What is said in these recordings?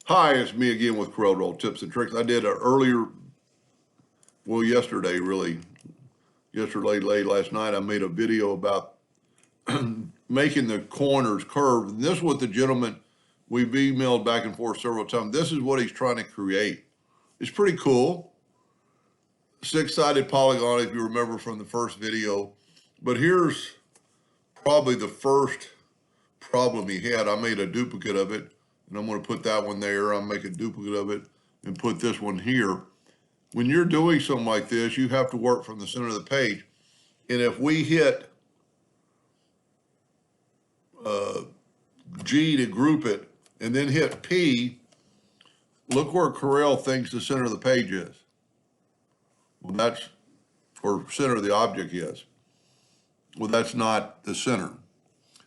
Hi, it's me again with Corel Roll Tips and Tricks. I did a earlier, well, yesterday, really, yesterday, late last night, I made a video about making the corners curved. And this is what the gentleman, we've emailed back and forth several times. This is what he's trying to create. It's pretty cool. Six-sided polygon, if you remember from the first video. But here's probably the first problem he had. I made a duplicate of it, and I'm going to put that one there. I'll make a duplicate of it and put this one here. When you're doing something like this, you have to work from the center of the page. And if we hit G to group it and then hit P, look where Corel thinks the center of the page is. Well, that's, or center of the object is. Well, that's not the center.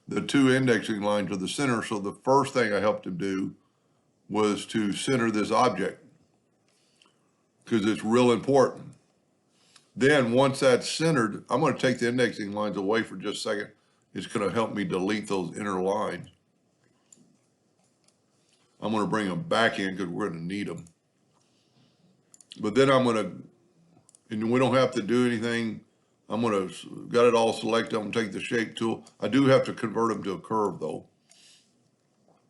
The two indexing lines are the center. So the first thing I helped him do was to center this object because it's real important. Then once that's centered, I'm going to take the indexing lines away for just a second. It's going to help me delete those inner lines. I'm going to bring them back in because we're going to need them. But then I'm going to, and we don't have to do anything. I'm going to, got it all selected. I'm going to take the shape tool. I do have to convert them to a curve though.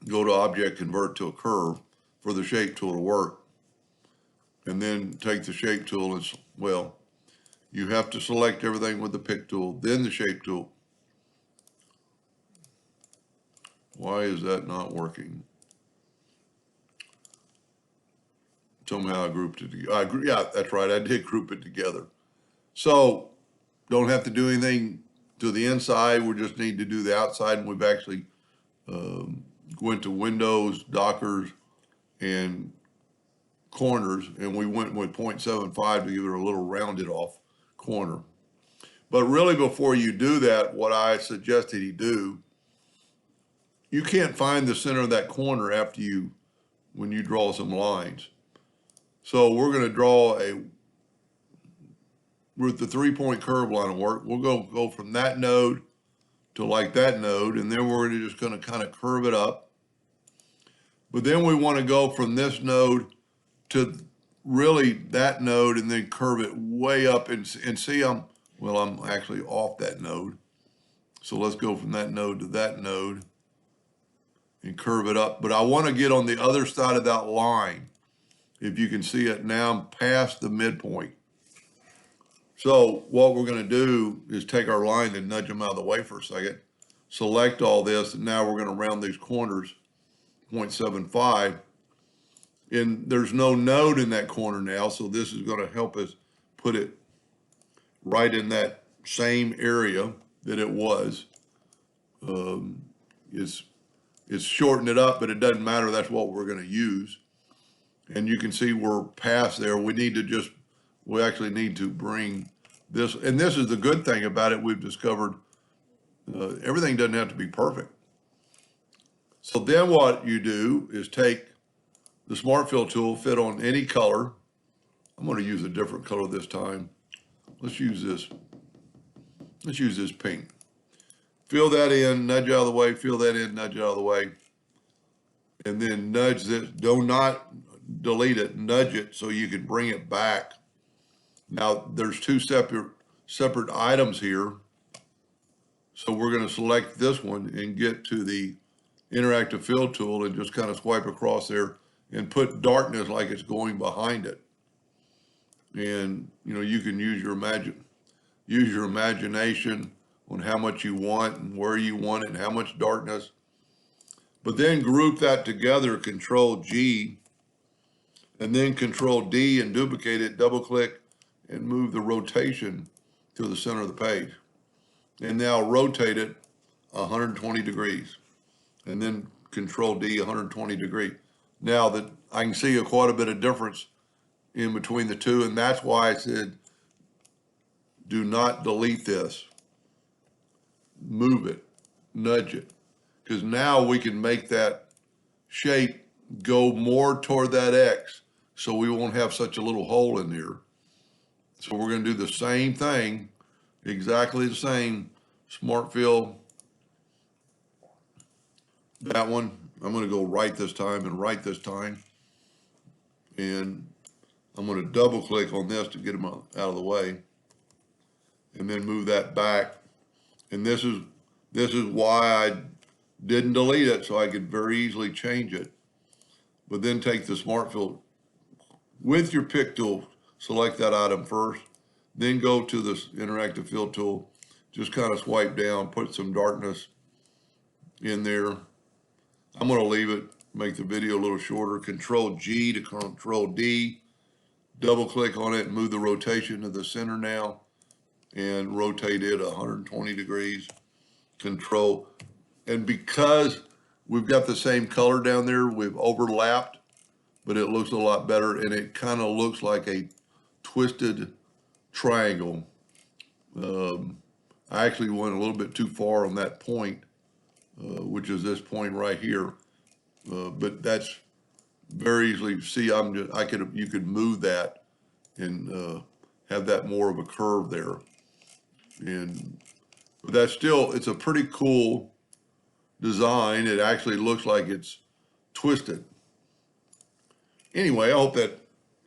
Go to object, convert to a curve for the shape tool to work. And then take the shape tool and, well, you have to select everything with the pick tool, then the shape tool. Why is that not working? Tell me how I grouped it together. Yeah, that's right. I did group it together. So don't have to do anything to the inside. We just need to do the outside. And we've actually went to windows, dockers, and corners. And we went with 0.75 to give it a little rounded off corner. But really, before you do that, what I suggested he do, you can't find the center of that corner after you, when you draw some lines. So we're going to draw with the 3-point curve line of work. We'll go from that node to like that node, and then we're just going to kind of curve it up. But then we want to go from this node to really that node and then curve it way up and see I'm actually off that node. So let's go from that node to that node and curve it up. But I want to get on the other side of that line. If you can see it now, I'm past the midpoint. So what we're going to do is take our line and nudge them out of the way for a second, select all this, and now we're going to round these corners 0.75. And there's no node in that corner now, so this is going to help us put it right in that same area that it was. It's shortened it up, but it doesn't matter. That's what we're going to use. And you can see we're past there. We actually need to bring this, and this is the good thing about it. We've discovered everything doesn't have to be perfect. So then what you do is take the Smart Fill tool, fit on any color. I'm going to use a different color this time. Let's use this. Let's use this pink. Fill that in, nudge out of the way, fill that in, nudge out of the way. And then nudge this, do not delete it, nudge it so you can bring it back. Now there's two separate items here. So we're going to select this one and get to the interactive fill tool and just kind of swipe across there and put darkness like it's going behind it. And you can use your imagination on how much you want and where you want it and how much darkness. But then group that together, Control G, and then Control D and duplicate it, double click, and move the rotation to the center of the page. And now rotate it 120 degrees. And then Control D, 120 degrees. Now that I can see quite a bit of difference in between the two, and that's why I said, do not delete this. Move it, nudge it. Because now we can make that shape go more toward that X, so we won't have such a little hole in there. So we're going to do the same thing, exactly the same. Smart Fill, that one, I'm going to go right this time and right this time. And I'm going to double click on this to get them out of the way. And then move that back. And this is why I didn't delete it, so I could very easily change it. But then take the Smart Fill with your pick tool, select that item first, then go to this interactive fill tool, just kind of swipe down, put some darkness in there. I'm going to leave it, make the video a little shorter. Control G to Control D, double click on it, move the rotation to the center now, and rotate it 120 degrees. Control, and because we've got the same color down there, we've overlapped, but it looks a lot better, and it kind of looks like a twisted triangle. I actually went a little bit too far on that point, which is this point right here. But that's very easily, see, you could move that and have that more of a curve there. But that's still, it's a pretty cool design. It actually looks like it's twisted. Anyway, I hope that,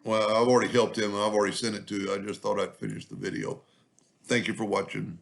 well, I've already helped him. I've already sent it to you. I just thought I'd finish the video. Thank you for watching.